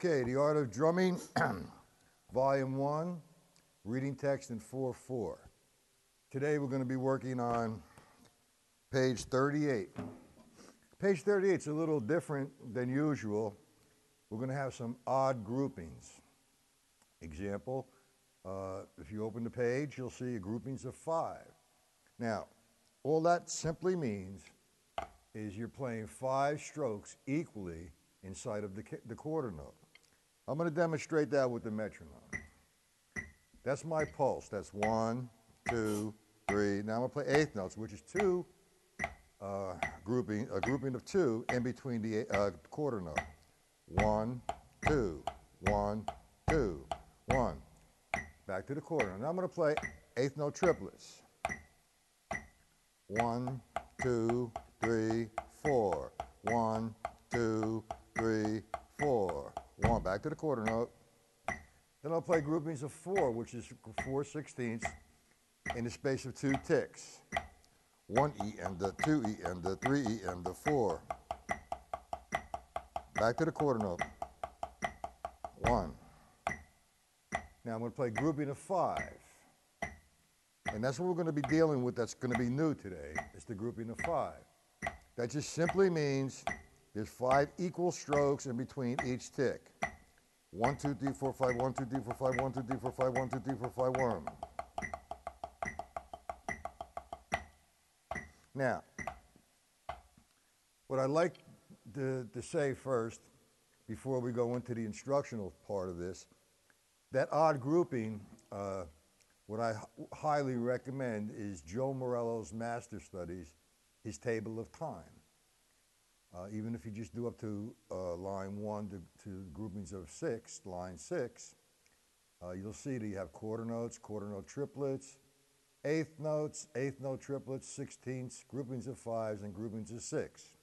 Okay, The Art of Drumming, Volume 1, reading text in 4/4. Today we're going to be working on page 38. Page 38 is a little different than usual. We're going to have some odd groupings. Example, if you open the page, you'll see groupings of 5. Now, all that simply means is you're playing 5 strokes equally inside of the quarter note. I'm going to demonstrate that with the metronome. That's my pulse. That's 1, 2, 3. Now I'm going to play eighth notes, which is a grouping of 2 in between the quarter note. 1, 2, 1, 2, 1. Back to the quarter. Now I'm going to play eighth note triplets. 1, 2, 3, 4. 1, 2, 3, 4. 1. Back to the quarter note. Then I'll play groupings of 4, which is 4/16 in the space of 2 ticks. 1 E and the 2 E and the 3 E and the 4. Back to the quarter note. 1. Now I'm going to play grouping of 5. And that's what we're going to be dealing with. That's going to be new today. It's the grouping of 5. That just simply means there's 5 equal strokes in between each tick. 1, 2, 3, 4, 5, 1, 2, 3, 4, 5, 1, 2, 3, 4, 5, 1, 2, 3, 4, 5, 1. Now, what I'd like to say first, before we go into the instructional part of this, that odd grouping, what I highly recommend is Joe Morello's Master Studies, his table of time. Even if you just do up to line 1 to groupings of 6, line 6, you'll see that you have quarter note triplets, eighth note triplets, 16ths, groupings of 5s, and groupings of 6.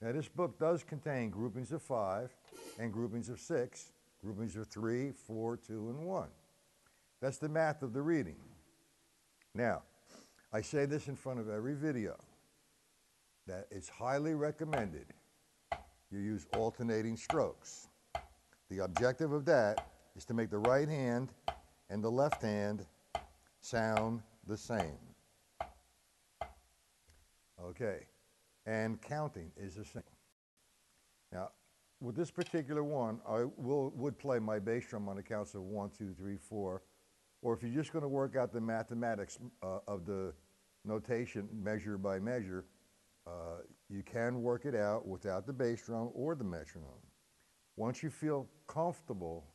Now this book does contain groupings of 5 and groupings of 6, groupings of 3, 4, 2, and 1. That's the math of the reading. Now, I say this in front of every video, that it's highly recommended you use alternating strokes. The objective of that is to make the right hand and the left hand sound the same. Okay, and counting is the same. Now, with this particular one, I would play my bass drum on the counts of 1, 2, 3, 4, or if you're just going to work out the mathematics of the notation measure by measure, you can work it out without the bass drum or the metronome. Once you feel comfortable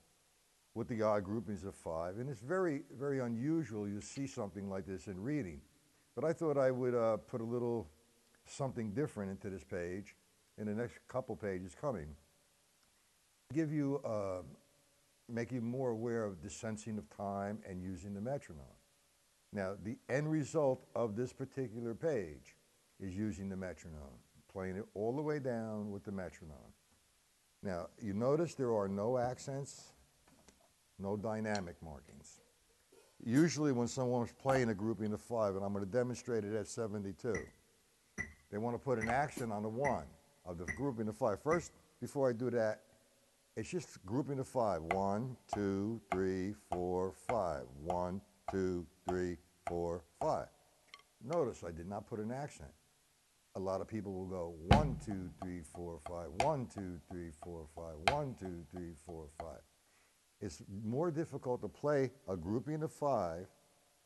with the odd groupings of 5, and it's very, very unusual you see something like this in reading, but I thought I would put a little something different into this page in the next couple pages coming. Give you, make you more aware of the sensing of time and using the metronome. Now, the end result of this particular page is using the metronome, playing it all the way down with the metronome. Now, you notice there are no accents, no dynamic markings. Usually when someone's playing a grouping of 5, and I'm going to demonstrate it at 72, they want to put an accent on the 1 of the grouping of 5. First, before I do that, it's just grouping of 5. 1, 2, 3, 4, 5. 1, 2, 3, 4, 5. Notice I did not put an accent. A lot of people will go 1, 2, 3, 4, 5, 1, 2, 3, 4, 5, 1, 2, 3, 4, 5. It's more difficult to play a grouping of 5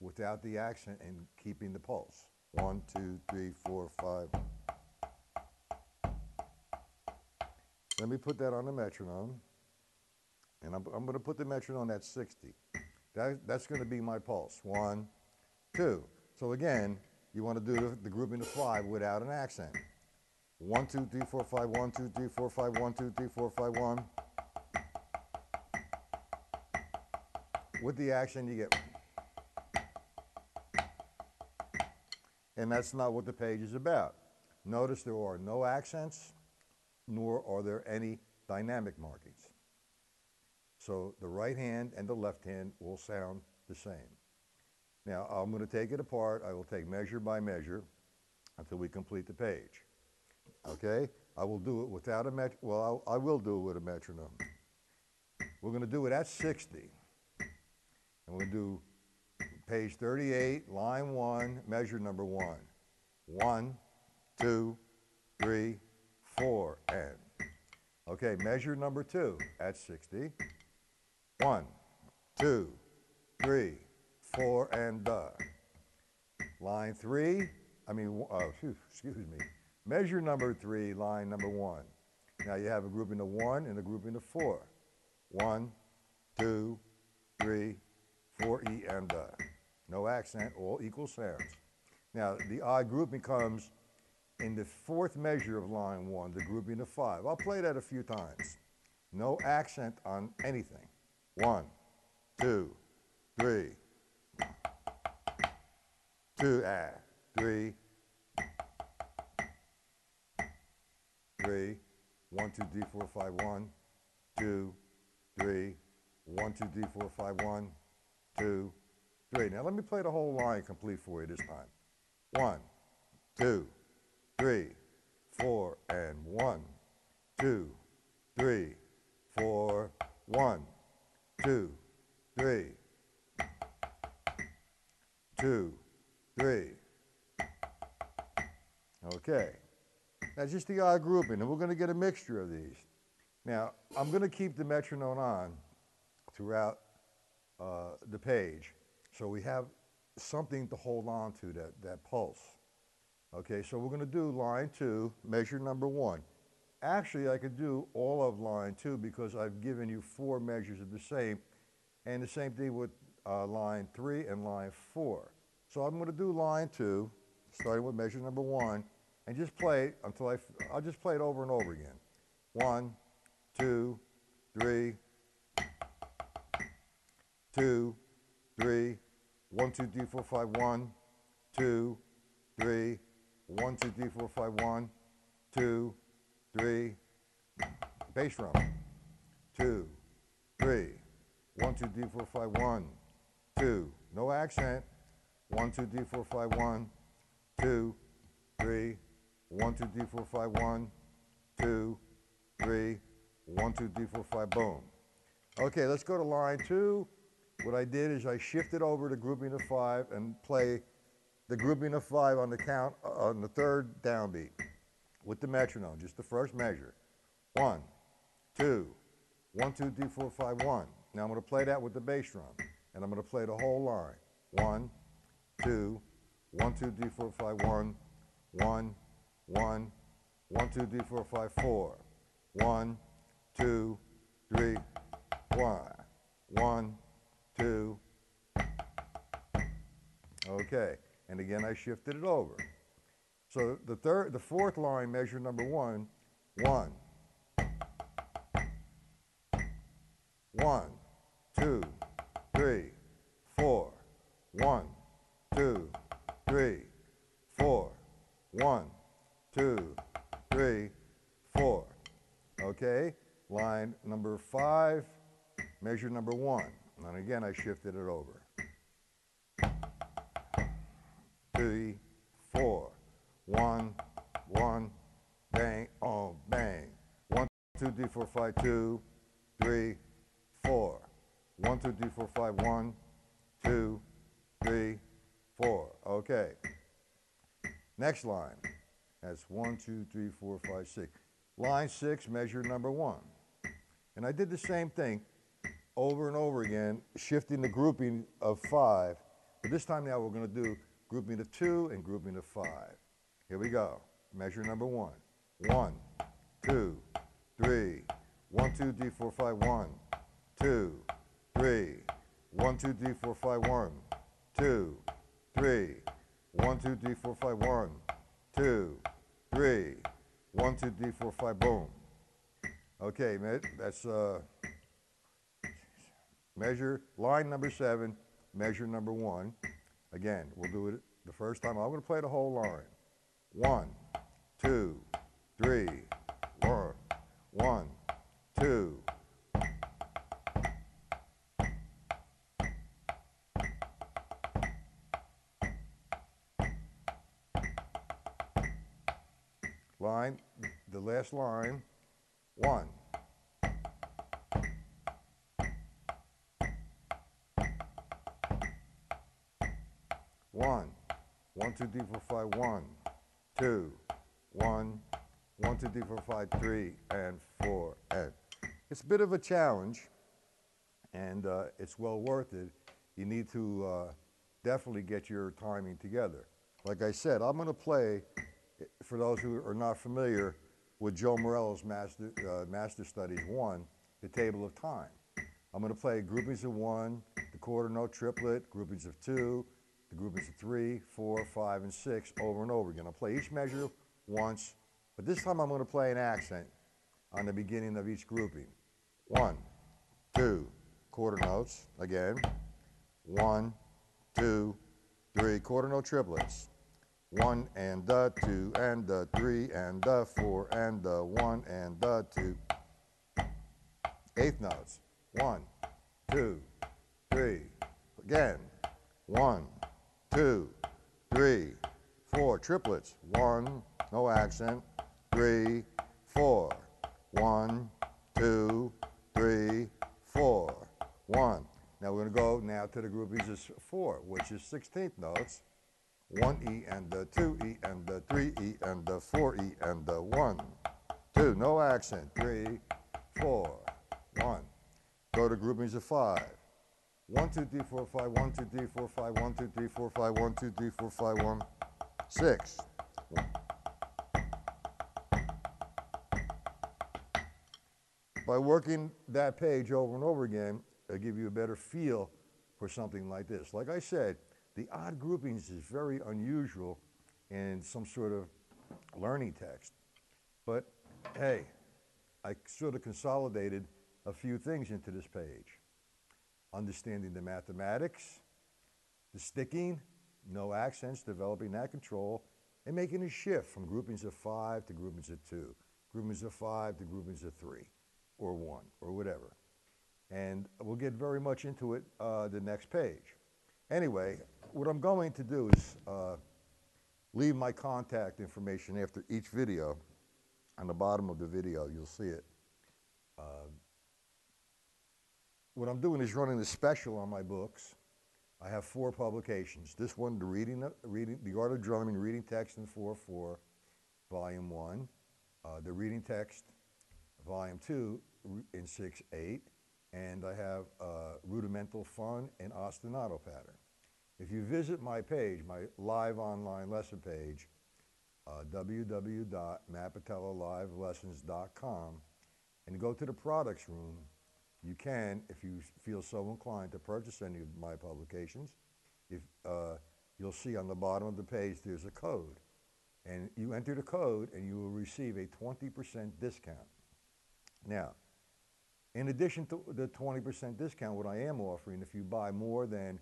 without the accent and keeping the pulse. 1, 2, 3, 4, 5. Let me put that on the metronome, and I'm going to put the metronome at 60. That's going to be my pulse. 1, 2. So again, you want to do the grouping of 5 without an accent. 1, 2, 3, 4, 5, 1, 2, 3, 4, 5, 1, 2, 3, 4, 5, 1. With the accent, you get. And that's not what the page is about. Notice there are no accents, nor are there any dynamic markings. So the right hand and the left hand will sound the same. Now, I'm going to take it apart. I will take measure by measure until we complete the page. Okay? I will do it without a I will do it with a metronome. We're going to do it at 60. And we're going to do page 38, line 1, measure number 1. 1, 2, 3, 4, and. Okay, measure number 2 at 60. 1, 2, 3, 4, and line 3, excuse me. Measure number 3, line number 1. Now you have a grouping of 1 and a grouping of 4. 1, 2, 3, 4, E, and no accent, all equal sounds. Now the odd grouping comes in the 4th measure of line 1, the grouping of 5. I'll play that a few times. No accent on anything. 1, 2, 3, 2, 3, 3, 1, 2, D, 4, 5, 1, 2, 3, 1, 2, D, 4, 5, 1, 2, 3. Now let me play the whole line complete for you this time. 1, 2, 3, 4, and 1, 2, 3, 4, 1, 2, 3, 2, 3. Okay. That's just the odd grouping, and we're going to get a mixture of these. Now, I'm going to keep the metronome on throughout the page, so we have something to hold on to, that pulse. Okay, so we're going to do line 2, measure number 1. Actually, I could do all of line 2 because I've given you 4 measures of the same, and the same thing with line 3 and line 4. So I'm going to do line 2, starting with measure number 1, and just play until I'll just play it over and over again. 1, 2, 3, 2, 3, 1, 2, D, 4, 5, 1, 2, 3, 1, 2, D, 4, 5, 1, 2, 3, bass drum, 2, 3, 1, 2, D, 4, 5, 1, 2, no accent, 1, 2, D, 4, 5, 1, 2, 3, 1, 2, D, 4, 5, 1, 2, 3, 1, 2, D, 4, 5, boom. Okay, let's go to line 2. What I did is I shifted over to grouping of 5 and play the grouping of 5 on the count, on the 3rd downbeat with the metronome, just the first measure. 1, 2, 1, 2, D, 4, 5, 1. Now I'm going to play that with the bass drum, and I'm going to play the whole line. 1, 2, 1, 2, D, 4, 5, 1, 1, 1, 1, 2, D, 4, 5, 4. 1, 2, 3, 1, 1, 2. Okay, and again I shifted it over. So the 4th line, measure number 1, 1, 1, 2, 3, 4, 1, 2, 3, 4, 1, 2, 3, 4. Okay, line number 5, measure number 1. And again, I shifted it over. 3, 4, 1, 1, bang, oh, bang. 1, 2, D, 4, 5, 2, 3, 4. 1, 2, D, 4, 5, 1, 2, 3, 4. Okay. Next line. That's 1, 2, 3, 4, 5, 6. Line 6, measure number 1. And I did the same thing over and over again, shifting the grouping of 5. But this time now we're going to do grouping of 2 and grouping of 5. Here we go. Measure number 1. 1, 2, 3. 1, 2, D, 4, 5, 1, 2, 3. 1, 2, D, 4, 5, 1, 2, 3. 1, 2, D, 4, 5, 1, 2, 3. 1, 2, D, 4, 5, boom. Okay, that's measure, line number 7, measure number 1. Again, we'll do it the first time. I'm going to play the whole line. 1, 2, 3, 1, 1, 2. Line, the last line, 1. 1, 2, 3, 4, 5, 1, 2, 1, 1, 2, 3, 4, 5, 3, and 4, and it's a bit of a challenge, and it's well worth it. You need to definitely get your timing together. Like I said, I'm going to play, for those who are not familiar with Joe Morello's Master Studies 1, the table of time. I'm going to play groupings of 1, the quarter note triplet, groupings of 2, the groupings of 3, 4, 5, and 6 over and over again. I'll play each measure once, but this time I'm going to play an accent on the beginning of each grouping. 1, 2, quarter notes, again. 1, 2, 3, quarter note triplets. 1 and the 2 and the 3 and the 4 and the 1 and the 2. Eighth notes. 1, 2, 3. Again. 1, 2, 3, 4. Triplets. 1, no accent. 3, 4. 1, 2, 3, 4. 1. Now we're going to go now to the groupings of 4, which is 16th notes. 1E and the 2E and the 3E and the 4E and the 1, 2. No accent. 3, 4, 1. Go to groupings of 5. 1, 2, 3, 4, 5, 1, 2, 3, 4, 5, 1, 2, 3, 4, 5, 1, 2, 3, 4, 5, 1, 6. 1. By working that page over and over again, it'll give you a better feel for something like this. Like I said, the odd groupings is very unusual in some sort of learning text. But hey, I sort of consolidated a few things into this page. Understanding the mathematics, the sticking, no accents, developing that control, and making a shift from groupings of 5 to groupings of 2, groupings of 5 to groupings of 3, or 1, or whatever. And we'll get very much into it the next page. Anyway, what I'm going to do is leave my contact information after each video. On the bottom of the video, you'll see it. What I'm doing is running a special on my books. I have 4 publications. This one, The Art of Drumming, Reading Text in 4/4, Volume 1. The Reading Text, Volume 2, in 6/8. And I have Rudimental Fun and Ostinato Pattern. If you visit my page, my live online lesson page, www.mattpatellallivelessons.com, and go to the products room, you can, if you feel so inclined, to purchase any of my publications. If you'll see on the bottom of the page there's a code, and you enter the code and you will receive a 20% discount. Now, in addition to the 20% discount, what I am offering, if you buy more than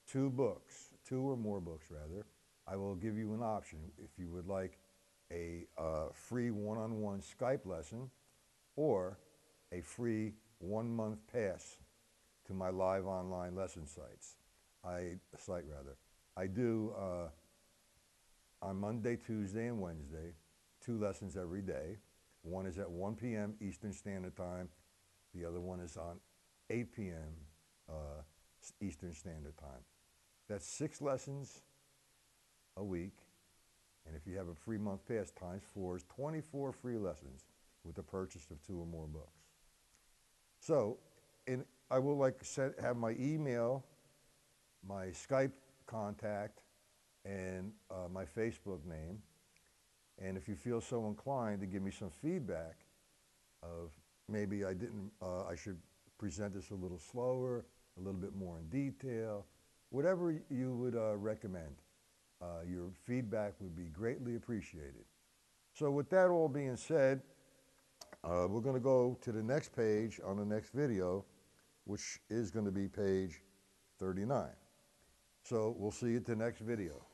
2 books, 2 or more books rather, I will give you an option. If you would like a free one-on-one Skype lesson or a free 1-month pass to my live online lesson site. I do on Monday, Tuesday, and Wednesday, 2 lessons every day. One is at 1 p.m. Eastern Standard Time. The other one is on 8 p.m. Eastern Standard Time. That's 6 lessons a week. And if you have a free month pass, times 4 is 24 free lessons with the purchase of 2 or more books. So I will have my email, my Skype contact, and my Facebook name. And if you feel so inclined to give me some feedback of maybe I should present this a little slower, a little bit more in detail, whatever you would recommend. Your feedback would be greatly appreciated. So with that all being said, we're going to go to the next page on the next video, which is going to be page 39. So we'll see you at the next video.